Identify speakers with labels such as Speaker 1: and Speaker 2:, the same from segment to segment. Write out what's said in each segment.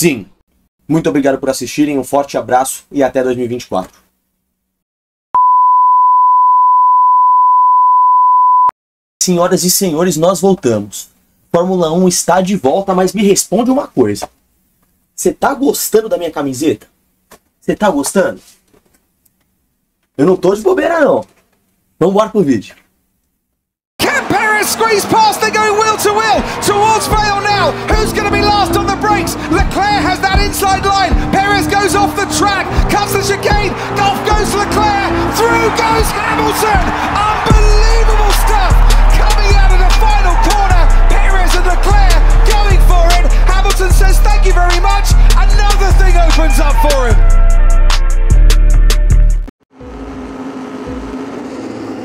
Speaker 1: Sim. Muito obrigado por assistirem, um forte abraço e até 2024. Senhoras e senhores, nós voltamos. Fórmula 1 está de volta, mas me responde uma coisa. Você tá gostando da minha camiseta? Você tá gostando? Eu não tô de bobeira não. Vamos embora pro vídeo.
Speaker 2: Can Perez squeeze past? They're going wheel towards Vale now. Who's going to be last on the brakes? Leclerc has that inside line. Perez goes off the track, cuts the chicane. Off goes Leclerc. Through goes Hamilton. Unbelievable stuff coming out of the final corner. Perez and Leclerc going for it. Hamilton says thank you very much. Another thing opens up for him.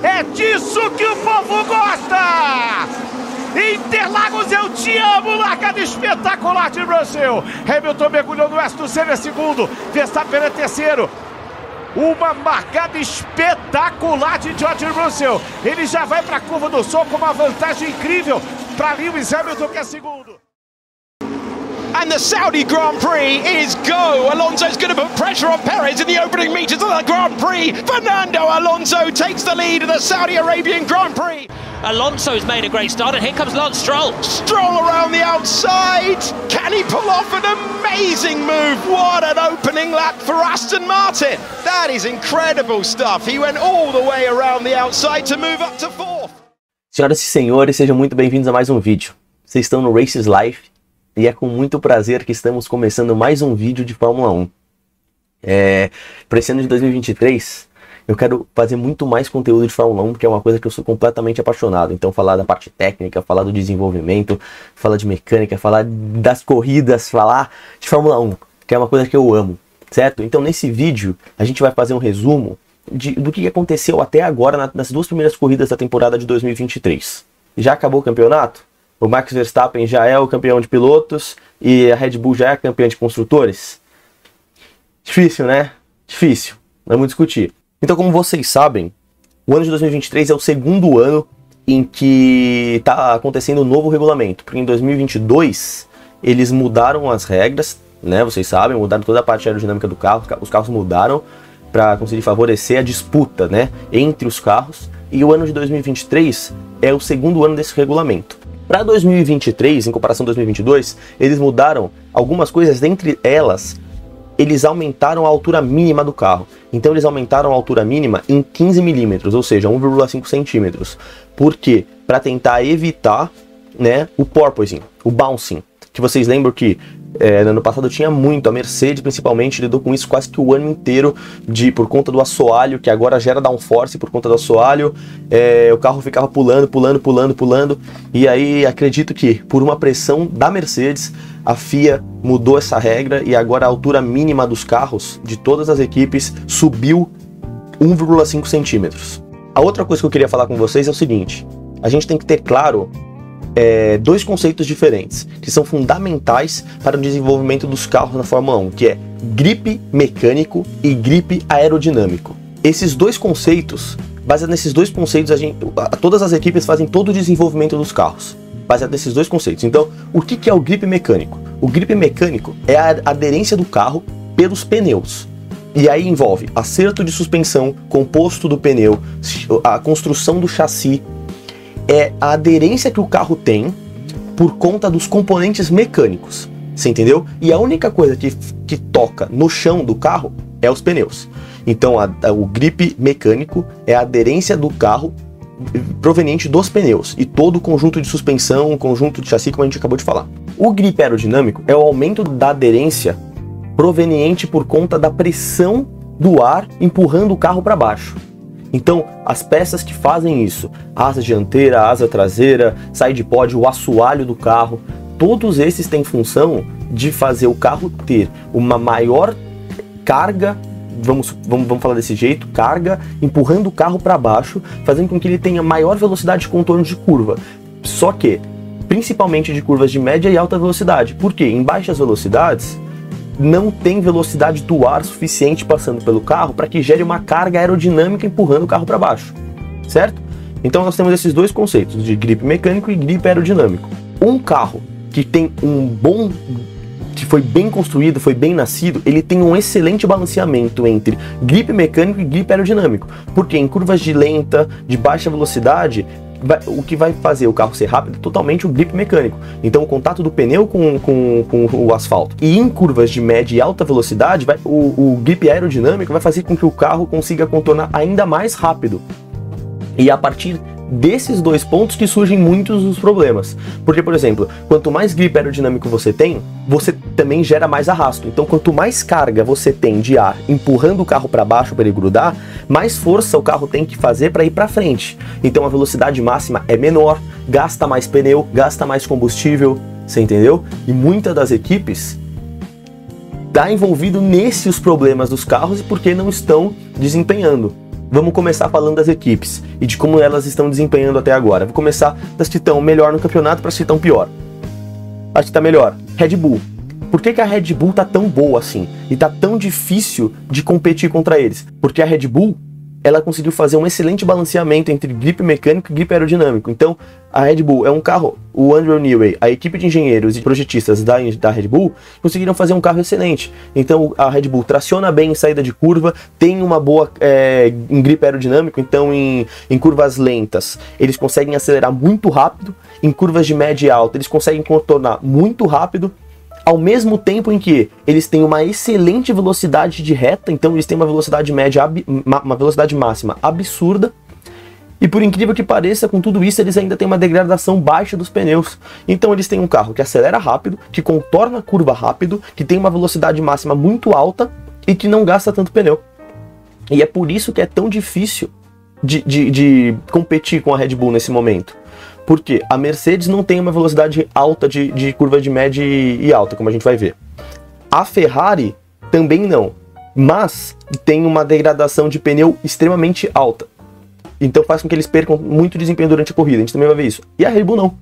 Speaker 3: É disso que o povo gosta! Interlagos, eu te amo! Largada espetacular de Russell! Hamilton mergulhou no Aston Senna, segundo. Verstappen é terceiro. Uma marcada espetacular de George Russell. Ele já vai para a curva do Sol com uma vantagem incrível para Lewis Hamilton, que é segundo.
Speaker 2: And the Saudi Grand Prix is go. Alonso's going to put pressure on Perez in the opening meters of the Grand Prix. Fernando Alonso takes the lead in the Saudi Arabian Grand Prix.
Speaker 4: Alonso's made a great start, and here comes Lance Stroll.
Speaker 2: Stroll around the outside. Can he pull off an amazing move? What an opening lap for Aston Martin. That is incredible stuff. He went all the way around the outside to move up to fourth.
Speaker 1: Senhoras e senhores, sejam muito bem-vindos a mais um vídeo. Vocês estão no Races Life. E é com muito prazer que estamos começando mais um vídeo de Fórmula 1. Para esse ano de 2023, eu quero fazer muito mais conteúdo de Fórmula 1, porque é uma coisa que eu sou completamente apaixonado. Então falar da parte técnica, falar do desenvolvimento, falar de mecânica, falar das corridas, falar de Fórmula 1, que é uma coisa que eu amo, certo? Então nesse vídeo a gente vai fazer um resumo do que aconteceu até agora nas duas primeiras corridas da temporada de 2023. Já acabou o campeonato? O Max Verstappen já é o campeão de pilotos e a Red Bull já é a campeã de construtores? Difícil, né? Difícil. Vamos discutir. Então, como vocês sabem, o ano de 2023 é o segundo ano em que está acontecendo um novo regulamento. Porque em 2022 eles mudaram as regras, né? Vocês sabem, mudaram toda a parte aerodinâmica do carro. Os carros mudaram para conseguir favorecer a disputa, né, entre os carros. E o ano de 2023 é o segundo ano desse regulamento. Para 2023, em comparação a 2022, eles mudaram algumas coisas, dentre elas, eles aumentaram a altura mínima do carro. Então eles aumentaram a altura mínima em 15 milímetros, ou seja, 1,5 centímetros. Por quê? Para tentar evitar, né, o porpoising, o bouncing, que vocês lembram que no ano passado tinha muito, a Mercedes principalmente lidou com isso quase que o ano inteiro, por conta do assoalho, que agora gera downforce por conta do assoalho, o carro ficava pulando, e aí acredito que por uma pressão da Mercedes, a FIA mudou essa regra e agora a altura mínima dos carros de todas as equipes subiu 1,5 centímetros. A outra coisa que eu queria falar com vocês é o seguinte, a gente tem que ter claro dois conceitos diferentes, que são fundamentais para o desenvolvimento dos carros na Fórmula 1, que é grip mecânico e grip aerodinâmico. Esses dois conceitos, baseado nesses dois conceitos, todas as equipes fazem todo o desenvolvimento dos carros, baseado nesses dois conceitos. Então, o que é o grip mecânico? O grip mecânico é a aderência do carro pelos pneus. E aí envolve acerto de suspensão, composto do pneu, a construção do chassi, é a aderência que o carro tem por conta dos componentes mecânicos, você entendeu? E a única coisa que toca no chão do carro é os pneus. Então o grip mecânico é a aderência do carro proveniente dos pneus e todo o conjunto de suspensão, o conjunto de chassi, como a gente acabou de falar. O grip aerodinâmico é o aumento da aderência proveniente por conta da pressão do ar empurrando o carro para baixo. Então, as peças que fazem isso, asa dianteira, asa traseira, side pod, o assoalho do carro, todos esses têm função de fazer o carro ter uma maior carga, vamos falar desse jeito, carga, empurrando o carro para baixo, fazendo com que ele tenha maior velocidade de contorno de curva. Só que, principalmente de curvas de média e alta velocidade. Por quê? Em baixas velocidades, não tem velocidade do ar suficiente passando pelo carro para que gere uma carga aerodinâmica empurrando o carro para baixo, certo? Então nós temos esses dois conceitos, de grip mecânico e grip aerodinâmico. Um carro que tem um bom que foi bem construído, foi bem nascido, ele tem um excelente balanceamento entre grip mecânico e grip aerodinâmico. Porque em curvas de lenta, de baixa velocidade, o que vai fazer o carro ser rápido é totalmente o grip mecânico. Então o contato do pneu com o asfalto. E em curvas de média e alta velocidade, o grip aerodinâmico vai fazer com que o carro consiga contornar ainda mais rápido. E a partir desses dois pontos que surgem muitos dos problemas. Porque, por exemplo, quanto mais grip aerodinâmico você tem, você também gera mais arrasto. Então, quanto mais carga você tem de ar empurrando o carro para baixo para ele grudar, mais força o carro tem que fazer para ir para frente. Então, a velocidade máxima é menor, gasta mais pneu, gasta mais combustível, você entendeu? E muitas das equipes tá envolvido nesses problemas dos carros porque não estão desempenhando. Vamos começar falando das equipes e de como elas estão desempenhando até agora. Vou começar das que estão melhor no campeonato para as que estão pior. As que está melhor, Red Bull. Por que a Red Bull tá tão boa assim? E tá tão difícil de competir contra eles? Porque a Red Bull, ela conseguiu fazer um excelente balanceamento entre grip mecânico e grip aerodinâmico. Então, a Red Bull é um carro, o Andrew Newey, a equipe de engenheiros e projetistas da Red Bull conseguiram fazer um carro excelente. Então, a Red Bull traciona bem em saída de curva, tem uma boa em grip aerodinâmico, então em curvas lentas eles conseguem acelerar muito rápido, em curvas de média e alta eles conseguem contornar muito rápido, ao mesmo tempo em que eles têm uma excelente velocidade de reta, então eles têm uma velocidade média, uma velocidade máxima absurda, e por incrível que pareça, com tudo isso, eles ainda têm uma degradação baixa dos pneus. Então eles têm um carro que acelera rápido, que contorna a curva rápido, que tem uma velocidade máxima muito alta e que não gasta tanto pneu. E é por isso que é tão difícil de competir com a Red Bull nesse momento. Porque a Mercedes não tem uma velocidade alta de curva de média e alta, como a gente vai ver. A Ferrari também não, mas tem uma degradação de pneu extremamente alta. Então faz com que eles percam muito desempenho durante a corrida, a gente também vai ver isso. E a Red Bull não.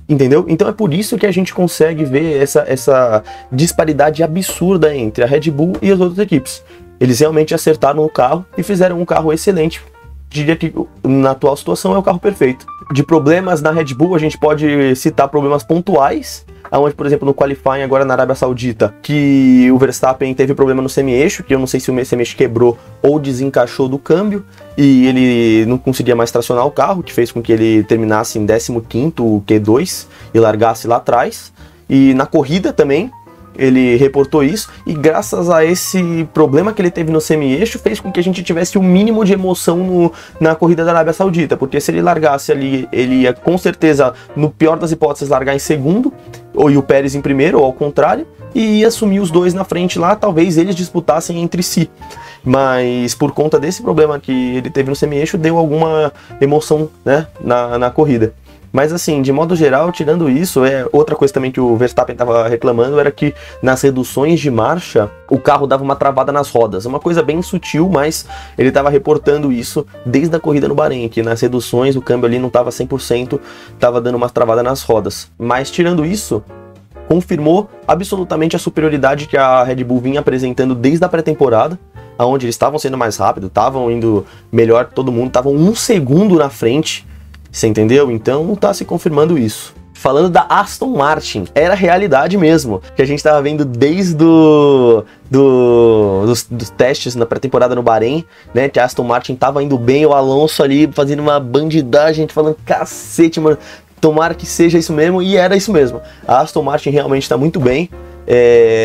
Speaker 1: Entendeu? Então é por isso que a gente consegue ver essa disparidade absurda entre a Red Bull e as outras equipes. Eles realmente acertaram o carro e fizeram um carro excelente. Diria que na atual situação é o carro perfeito. De problemas na Red Bull, a gente pode citar problemas pontuais, onde, por exemplo, no qualifying agora na Arábia Saudita, que o Verstappen teve problema no semi-eixo, que eu não sei se o semi-eixo quebrou ou desencaixou do câmbio, e ele não conseguia mais tracionar o carro, que fez com que ele terminasse em 15º Q2 e largasse lá atrás. E na corrida também, ele reportou isso, e graças a esse problema que ele teve no semi-eixo, fez com que a gente tivesse o mínimo de emoção na corrida da Arábia Saudita, porque se ele largasse ali, ele ia com certeza, no pior das hipóteses, largar em segundo, ou o Pérez em primeiro, ou ao contrário, e ia assumir os dois na frente lá, talvez eles disputassem entre si. Mas por conta desse problema que ele teve no semi-eixo, deu alguma emoção, né, na corrida. Mas assim, de modo geral, tirando isso, outra coisa também que o Verstappen estava reclamando era que nas reduções de marcha, o carro dava uma travada nas rodas. Uma coisa bem sutil, mas ele estava reportando isso desde a corrida no Bahrein, que nas reduções o câmbio ali não estava 100%, estava dando uma travada nas rodas. Mas tirando isso, confirmou absolutamente a superioridade que a Red Bull vinha apresentando desde a pré-temporada, onde eles estavam sendo mais rápidos, estavam indo melhor que todo mundo, estavam 1 segundo na frente. Você entendeu? Então tá se confirmando isso. Falando da Aston Martin, era realidade mesmo, que a gente tava vendo desde dos testes na pré-temporada no Bahrein, né, que a Aston Martin tava indo bem, o Alonso ali fazendo uma bandidagem, a gente falando, cacete, mano, tomara que seja isso mesmo, e era isso mesmo. A Aston Martin realmente tá muito bem.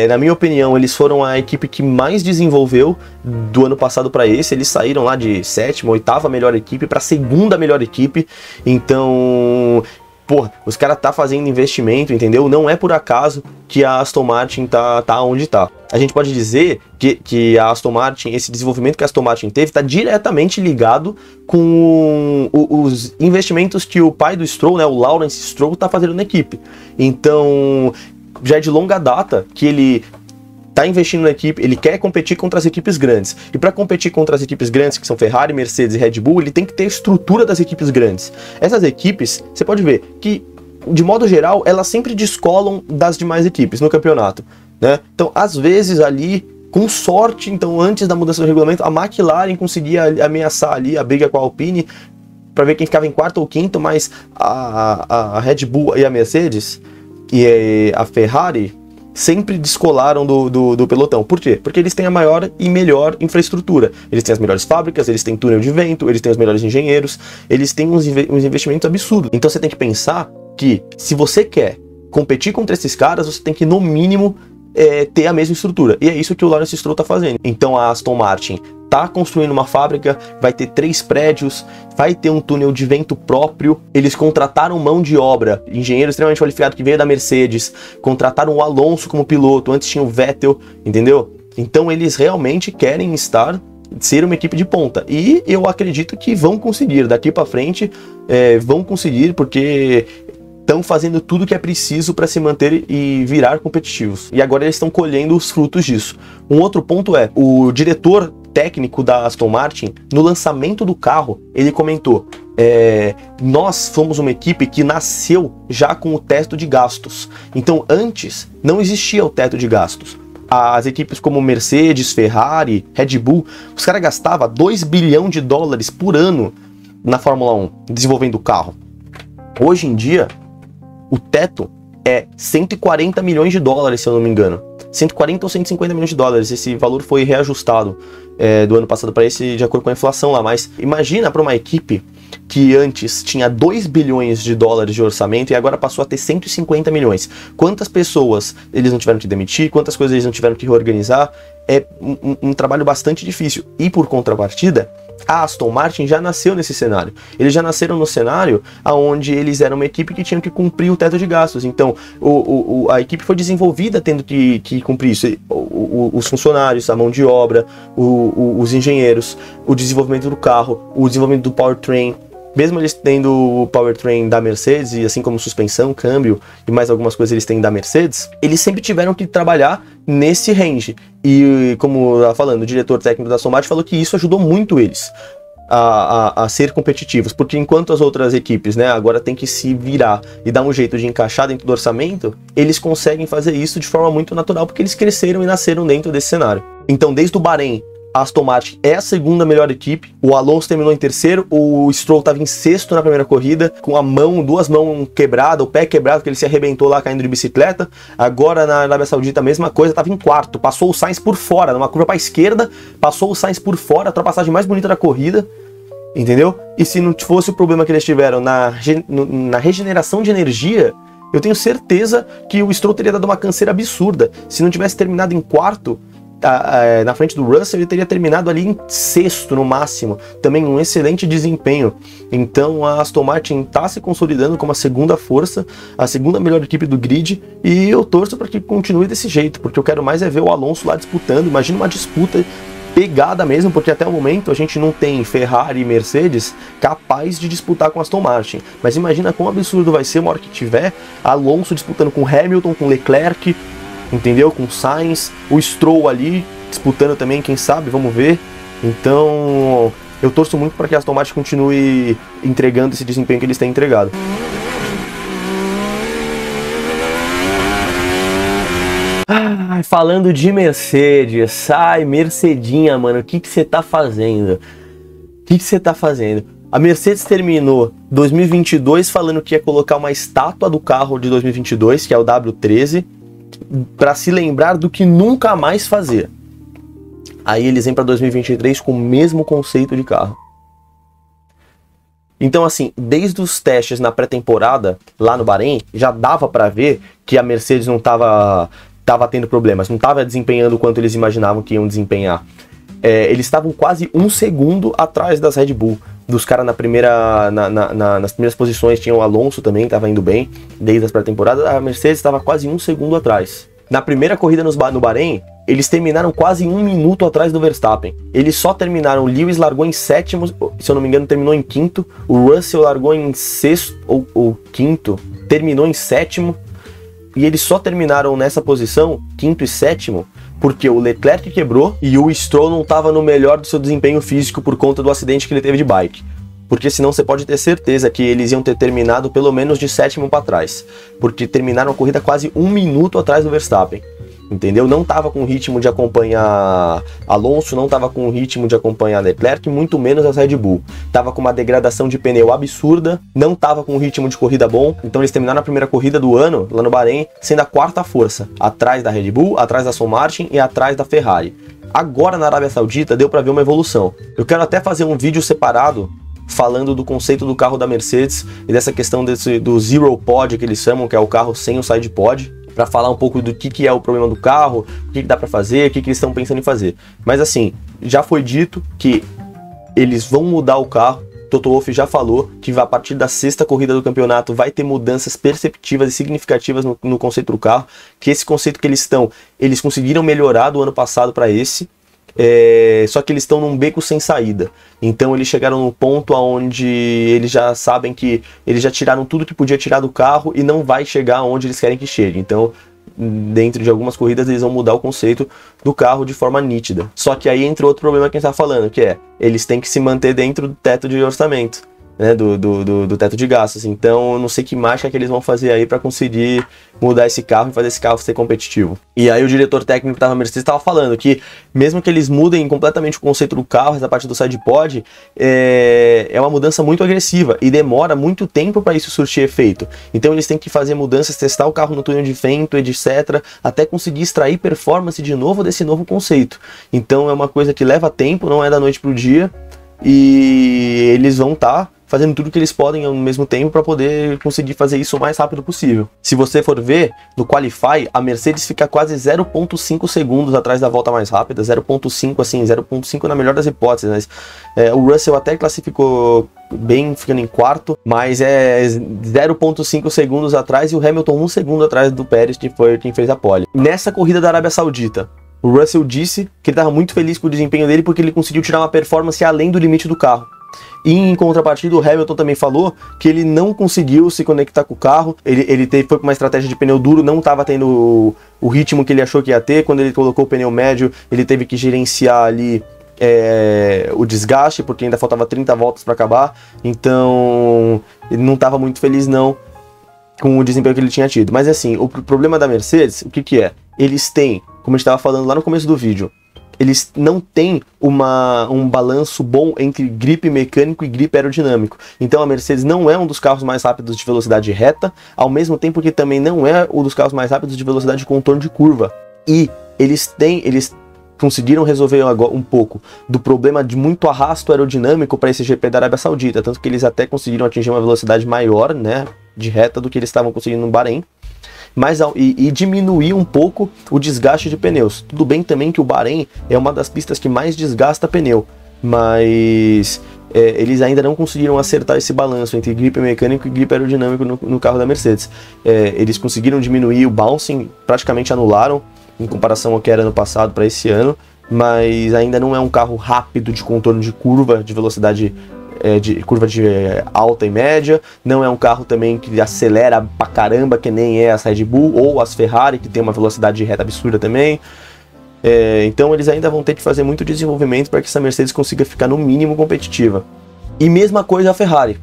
Speaker 1: Na minha opinião, eles foram a equipe que mais desenvolveu do ano passado para esse. Eles saíram lá de 7ª, 8ª melhor equipe para 2ª melhor equipe. Então, pô, os caras tá fazendo investimento, entendeu? Não é por acaso que a Aston Martin tá onde tá. A gente pode dizer que a Aston Martin, esse desenvolvimento que a Aston Martin teve, tá diretamente ligado com os investimentos que o pai do Stroll, né, o Lawrence Stroll, tá fazendo na equipe. Então, já é de longa data que ele está investindo na equipe, ele quer competir contra as equipes grandes. E para competir contra as equipes grandes, que são Ferrari, Mercedes e Red Bull, ele tem que ter a estrutura das equipes grandes. Essas equipes, você pode ver que, de modo geral, elas sempre descolam das demais equipes no campeonato, né? Então, às vezes ali, com sorte, então antes da mudança do regulamento, a McLaren conseguia ameaçar ali a briga com a Alpine para ver quem ficava em quarto ou quinto, mas a Red Bull e a Mercedes e a Ferrari, sempre descolaram do pelotão. Por quê? Porque eles têm a maior e melhor infraestrutura. Eles têm as melhores fábricas, eles têm túnel de vento, eles têm os melhores engenheiros, eles têm uns investimentos absurdos. Então você tem que pensar que se você quer competir contra esses caras, você tem que, no mínimo, ter a mesma estrutura. E é isso que o Lawrence Stroll tá fazendo. Então a Aston Martin tá construindo uma fábrica, vai ter 3 prédios, vai ter um túnel de vento próprio. Eles contrataram mão de obra, engenheiro extremamente qualificado que veio da Mercedes, contrataram o Alonso como piloto, antes tinha o Vettel, entendeu? Então eles realmente querem ser uma equipe de ponta. E eu acredito que vão conseguir, daqui para frente, vão conseguir, porque estão fazendo tudo que é preciso para se manter e virar competitivos. E agora eles estão colhendo os frutos disso. Um outro ponto é, o diretor técnico da Aston Martin, no lançamento do carro, ele comentou: nós fomos uma equipe que nasceu já com o teto de gastos. Então antes não existia o teto de gastos. As equipes como Mercedes, Ferrari, Red Bull, os caras gastavam 2 bilhões de dólares por ano na Fórmula 1, desenvolvendo o carro. Hoje em dia, o teto é 140 milhões de dólares, se eu não me engano. 140 ou 150 milhões de dólares. Esse valor foi reajustado do ano passado para esse, de acordo com a inflação lá. Mas imagina para uma equipe que antes tinha 2 bilhões de dólares de orçamento e agora passou a ter 150 milhões. Quantas pessoas eles não tiveram que demitir, quantas coisas eles não tiveram que reorganizar. É um trabalho bastante difícil. E por contrapartida, a Aston Martin já nasceu nesse cenário. Eles já nasceram no cenário onde eles eram uma equipe que tinham que cumprir o teto de gastos. Então, a equipe foi desenvolvida tendo que cumprir isso. Os funcionários, a mão de obra, os engenheiros, o desenvolvimento do carro, o desenvolvimento do powertrain. Mesmo eles tendo o powertrain da Mercedes, e assim como suspensão, câmbio e mais algumas coisas eles têm da Mercedes, eles sempre tiveram que trabalhar nesse range. E como eu estava falando, o diretor técnico da Aston Martin falou que isso ajudou muito eles a ser competitivos, porque enquanto as outras equipes, né, agora tem que se virar e dar um jeito de encaixar dentro do orçamento, eles conseguem fazer isso de forma muito natural, porque eles cresceram e nasceram dentro desse cenário. Então, desde o Bahrein, a Aston Martin é a segunda melhor equipe. O Alonso terminou em terceiro, o Stroll estava em sexto na primeira corrida, com a mão, 2 mãos quebradas, o pé quebrado, que ele se arrebentou lá caindo de bicicleta. Agora na Arábia Saudita a mesma coisa, estava em quarto, passou o Sainz por fora, numa curva para a esquerda, passou o Sainz por fora, a ultrapassagem mais bonita da corrida, entendeu? E se não fosse o problema que eles tiveram na regeneração de energia, eu tenho certeza que o Stroll teria dado uma canseira absurda. Se não tivesse terminado em quarto, na frente do Russell, ele teria terminado ali em sexto no máximo, também um excelente desempenho. Então a Aston Martin está se consolidando como a segunda força, a segunda melhor equipe do grid, e eu torço para que continue desse jeito, porque eu quero mais ver o Alonso lá disputando. Imagina uma disputa pegada mesmo, porque até o momento a gente não tem Ferrari e Mercedes capaz de disputar com a Aston Martin, mas imagina quão absurdo vai ser uma hora que tiver Alonso disputando com Hamilton, com Leclerc, entendeu? Com Sainz, o Stroll ali disputando também, quem sabe, vamos ver. Então eu torço muito para que a Aston Martin continue entregando esse desempenho que eles têm entregado. Falando de Mercedes, Mercedinha, mano, o que você tá fazendo? O que você tá fazendo? A Mercedes terminou 2022 falando que ia colocar uma estátua do carro de 2022, que é o W13, para se lembrar do que nunca mais fazer. Aí eles vêm para 2023 com o mesmo conceito de carro. Então, assim, desde os testes na pré-temporada, lá no Bahrein, já dava para ver que a Mercedes não estava tendo problemas, não estava desempenhando o quanto eles imaginavam que iam desempenhar. Eles estavam quase 1 segundo atrás das Red Bull, dos caras nas primeiras posições. Tinha o Alonso também, estava indo bem, desde as pré-temporadas. A Mercedes estava quase 1 segundo atrás. Na primeira corrida no Bahrein, eles terminaram quase 1 minuto atrás do Verstappen. Eles só terminaram, o Lewis largou em sétimo, se eu não me engano terminou em quinto, o Russell largou em sexto ou quinto, terminou em sétimo, e eles só terminaram nessa posição, quinto e sétimo, porque o Leclerc quebrou e o Stroll não estava no melhor do seu desempenho físico por conta do acidente que ele teve de bike. Porque senão você pode ter certeza que eles iam ter terminado pelo menos de sétimo para trás, porque terminaram a corrida quase 1 minuto atrás do Verstappen. entendeu? Não estava com ritmo de acompanhar Alonso, não estava com ritmo de acompanhar Leclerc, muito menos as Red Bull. Tava com uma degradação de pneu absurda, não tava com um ritmo de corrida bom, então eles terminaram a primeira corrida do ano, lá no Bahrein, sendo a quarta força, atrás da Red Bull, atrás da Aston Martin e atrás da Ferrari. Agora na Arábia Saudita deu para ver uma evolução. Eu quero até fazer um vídeo separado falando do conceito do carro da Mercedes e dessa questão do Zero Pod que eles chamam, que é o carro sem o side pod, para falar um pouco do que é o problema do carro, o que dá para fazer, o que eles estão pensando em fazer. Mas assim, já foi dito que eles vão mudar o carro. Toto Wolff já falou que a partir da sexta corrida do campeonato vai ter mudanças perceptivas e significativas no conceito do carro, que esse conceito que eles conseguiram melhorar do ano passado para esse, só que eles estão num beco sem saída. Então eles chegaram num ponto onde eles já sabem que eles já tiraram tudo que podia tirar do carro e não vai chegar onde eles querem que chegue. Então, dentro de algumas corridas eles vão mudar o conceito do carro de forma nítida. Só que aí entra outro problema que a gente tá falando, que eles têm que se manter dentro do teto de orçamento, né, do teto de gastos. Então eu não sei que mágica que eles vão fazer aí para conseguir mudar esse carro e fazer esse carro ser competitivo. E aí o diretor técnico que tava na Mercedes estava falando que mesmo que eles mudem completamente o conceito do carro, essa parte do side pod, é uma mudança muito agressiva e demora muito tempo para isso surtir efeito. Então eles têm que fazer mudanças, testar o carro no túnel de vento, etc, até conseguir extrair performance de novo desse novo conceito. Então é uma coisa que leva tempo, não é da noite pro dia, e eles vão estar fazendo tudo que eles podem ao mesmo tempo para poder conseguir fazer isso o mais rápido possível. Se você for ver, no Qualify, a Mercedes fica quase 0,5 segundos atrás da volta mais rápida, 0,5 assim, 0,5 na melhor das hipóteses, mas o Russell até classificou bem, ficando em quarto, mas 0,5 segundos atrás, e o Hamilton 1 segundo atrás do Pérez, que foi quem fez a pole. Nessa corrida da Arábia Saudita, o Russell disse que ele estava muito feliz com o desempenho dele porque ele conseguiu tirar uma performance além do limite do carro. E em contrapartida, o Hamilton também falou que ele não conseguiu se conectar com o carro, foi com uma estratégia de pneu duro, não estava tendo o ritmo que ele achou que ia ter. Quando ele colocou o pneu médio, ele teve que gerenciar ali o desgaste, porque ainda faltava 30 voltas para acabar, então ele não estava muito feliz não com o desempenho que ele tinha tido. Mas assim, o problema da Mercedes, o que é? Eles têm, como a gente estava falando lá no começo do vídeo, eles não têm um balanço bom entre grip mecânico e grip aerodinâmico. Então a Mercedes não é um dos carros mais rápidos de velocidade reta, ao mesmo tempo que também não é um dos carros mais rápidos de velocidade de contorno de curva. E eles conseguiram resolver agora um pouco do problema de muito arrasto aerodinâmico para esse GP da Arábia Saudita, tanto que eles até conseguiram atingir uma velocidade maior, né, de reta do que eles estavam conseguindo no Bahrein. E diminuir um pouco o desgaste de pneus. Tudo bem também que o Bahrein é uma das pistas que mais desgasta pneu, mas eles ainda não conseguiram acertar esse balanço entre grip mecânico e grip aerodinâmico no carro da Mercedes. Eles conseguiram diminuir o bouncing, praticamente anularam em comparação ao que era no passado para esse ano, mas ainda não é um carro rápido de contorno de curva, de velocidade de curva de alta e média. Não é um carro também que acelera pra caramba, que nem as Red Bull ou as Ferrari, que tem uma velocidade de reta absurda também. Então eles ainda vão ter que fazer muito desenvolvimento para que essa Mercedes consiga ficar no mínimo competitiva. E mesma coisa a Ferrari.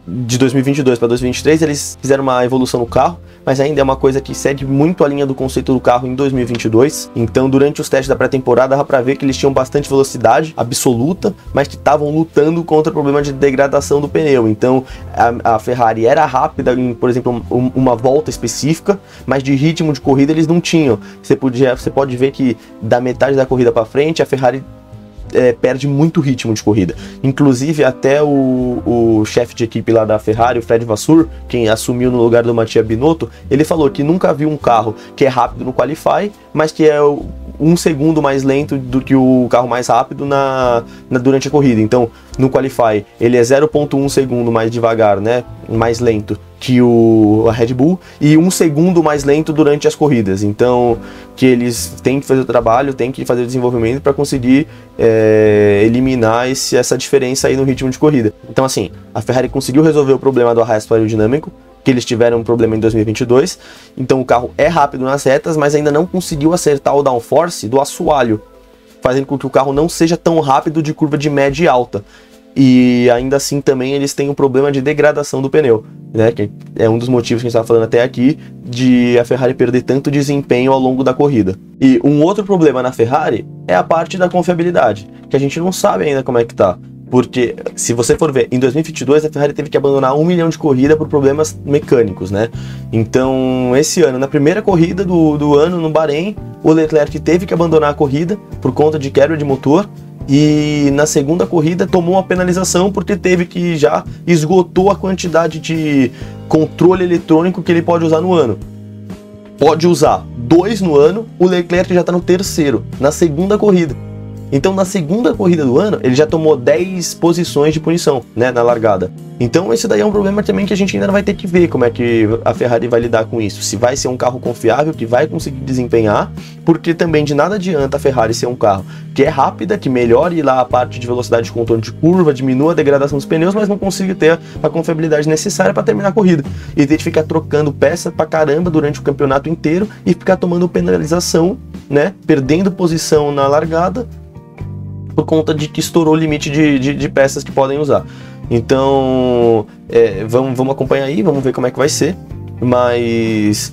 Speaker 1: De 2022 para 2023 eles fizeram uma evolução no carro, mas ainda é uma coisa que segue muito a linha do conceito do carro em 2022. Então durante os testes da pré-temporada dá para ver que eles tinham bastante velocidade absoluta, mas que estavam lutando contra o problema de degradação do pneu. Então a Ferrari era rápida em, por exemplo, uma volta específica, mas de ritmo de corrida eles não tinham. Você pode ver que da metade da corrida para frente a Ferrari perde muito ritmo de corrida. Inclusive até o chefe de equipe lá da Ferrari, o Fred Vasseur, quem assumiu no lugar do Mattia Binotto, ele falou que nunca viu um carro que é rápido no Qualify, mas que é 1 segundo mais lento do que o carro mais rápido durante a corrida. Então no Qualify ele é 0,1 segundo mais devagar, né, mais lento que a Red Bull, e 1 segundo mais lento durante as corridas. Então que eles têm que fazer o trabalho, têm que fazer o desenvolvimento para conseguir eliminar essa diferença aí no ritmo de corrida. Então assim, a Ferrari conseguiu resolver o problema do arrasto aerodinâmico, que eles tiveram um problema em 2022, então o carro é rápido nas retas, mas ainda não conseguiu acertar o downforce do assoalho, fazendo com que o carro não seja tão rápido de curva de média e alta. E ainda assim também eles têm um problema de degradação do pneu. né, que é um dos motivos que a gente estava falando até aqui, de a Ferrari perder tanto desempenho ao longo da corrida. E um outro problema na Ferrari é a parte da confiabilidade, que a gente não sabe ainda como é que tá. Porque, se você for ver, em 2022 a Ferrari teve que abandonar 1 milhão de corrida por problemas mecânicos, né? Então, esse ano, na primeira corrida do ano no Bahrein, o Leclerc teve que abandonar a corrida por conta de quebra de motor. E na segunda corrida tomou uma penalização porque teve que já esgotou a quantidade de controle eletrônico que ele pode usar no ano. Pode usar 2 no ano, o Leclerc já está no terceiro, na segunda corrida. Então, na segunda corrida do ano, ele já tomou 10 posições de punição, né, na largada. Então, esse daí é um problema também que a gente ainda vai ter que ver como é que a Ferrari vai lidar com isso. Se vai ser um carro confiável, que vai conseguir desempenhar, porque também de nada adianta a Ferrari ser um carro que é rápida, que melhore lá a parte de velocidade de contorno de curva, diminua a degradação dos pneus, mas não consiga ter a confiabilidade necessária para terminar a corrida. E ter de ficar trocando peça pra caramba durante o campeonato inteiro e ficar tomando penalização, né, perdendo posição na largada, por conta de que estourou o limite de peças que podem usar. Então, vamos acompanhar aí, vamos ver como é que vai ser, mas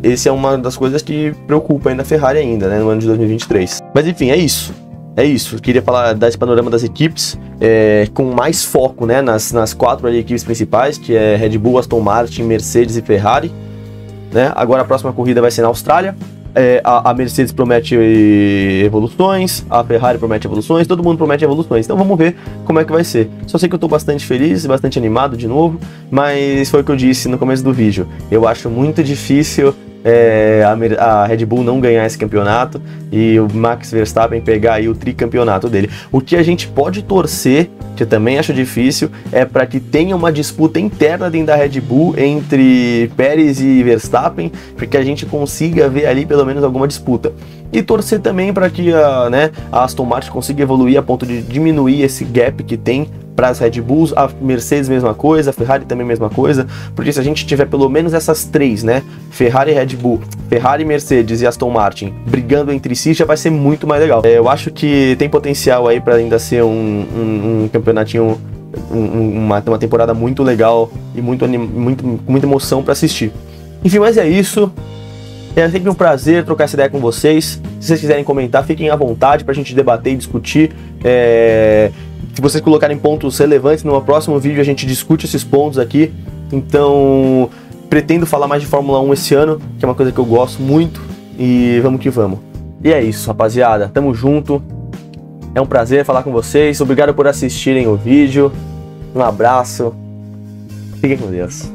Speaker 1: esse é uma das coisas que preocupa ainda a Ferrari ainda, né, no ano de 2023. Mas enfim, é isso. Eu queria falar desse panorama das equipes, com mais foco, né, nas 4 ali, equipes principais, que é Red Bull, Aston Martin, Mercedes e Ferrari, né? Agora a próxima corrida vai ser na Austrália. A Mercedes promete evoluções, a Ferrari promete evoluções, todo mundo promete evoluções, então vamos ver como é que vai ser. Só sei que eu tô bastante feliz, bastante animado de novo, mas foi o que eu disse no começo do vídeo, eu acho muito difícil a Red Bull não ganhar esse campeonato e o Max Verstappen pegar aí o tricampeonato dele. O que a gente pode torcer, que eu também acho difícil, é para que tenha uma disputa interna dentro da Red Bull entre Pérez e Verstappen, para que a gente consiga ver ali pelo menos alguma disputa. E torcer também para que a Aston Martin consiga evoluir a ponto de diminuir esse gap que tem para as Red Bulls, a Mercedes mesma coisa, a Ferrari também mesma coisa, porque se a gente tiver pelo menos essas 3, né, Ferrari, Red Bull, Ferrari, Mercedes e Aston Martin brigando entre si, já vai ser muito mais legal. Eu acho que tem potencial aí para ainda ser um campeonatinho, uma temporada muito legal e muita emoção para assistir. Enfim, mas é isso. É sempre um prazer trocar essa ideia com vocês. Se vocês quiserem comentar, fiquem à vontade para a gente debater e discutir. Se vocês colocarem pontos relevantes, no próximo vídeo a gente discute esses pontos aqui. Então, pretendo falar mais de Fórmula 1 esse ano, que é uma coisa que eu gosto muito. E vamos que vamos. E é isso, rapaziada. Tamo junto. É um prazer falar com vocês. Obrigado por assistirem o vídeo. Um abraço. Fiquem com Deus.